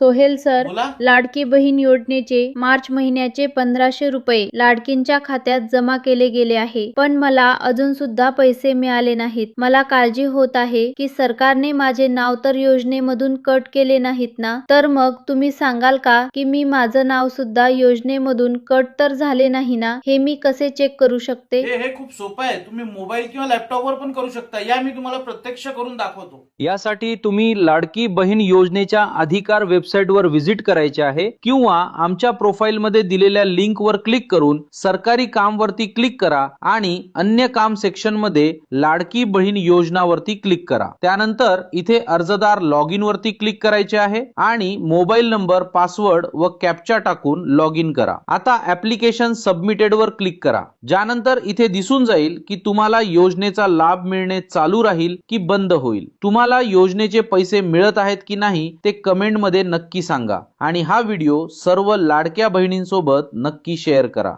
Sohail sir, बोला. लाडकी बहीण योजनेचे मार्च महिन्याचे 1500 रुपये लाडकींच्या खात्यात जमा केले गेले आहे, पण मला अजून सुद्धा पैसे मिळाले नाहीत. मला काळजी होत आहे की सरकारने माझे नाव तर योजनेमधून कट केले नाहीत ना? तर मग तुम्ही सांगाल का की मी माझं नाव सुद्धा योजनेमधून कट तर झाले नाही ना? हे मी कसे चेक करू शकते? हे खूप सोपं आहे. तुम्ही मोबाईल किंवा लॅपटॉपवर पण करू शकता. या मी तुम्हाला प्रत्यक्ष करून दाखवतो. यासाठी तुम्ही लाडकी बहीण योजनेच्या अधिकार वेबसाईटवर व्हिजिट करायचे आहे किंवा आमच्या प्रोफाइलमध्ये दिलेल्या लिंकवर क्लिक करून सरकारी काम वरती क्लिक करा आणि अन्य काम सेक्शन मध्ये लाडकी बहीण योजना वरती क्लिक करा. त्यानंतर इथे अर्जदार लॉग इन वरती क्लिक करायचे आहे आणि मोबाईल नंबर, पासवर्ड व कॅप्चा टाकून लॉग इन करा. आता ऍप्लिकेशन सबमिटेड वर क्लिक करा. ज्यानंतर इथे दिसून जाईल की तुम्हाला योजनेचा लाभ मिळणे चालू राहील की बंद होईल. तुम्हाला योजनेचे पैसे मिळत आहेत की नाही ते कमेंट मध्ये नक्की सांगा आणि हा व्हिडिओ सर्व लाडक्या बहिणींसोबत नक्की शेअर करा.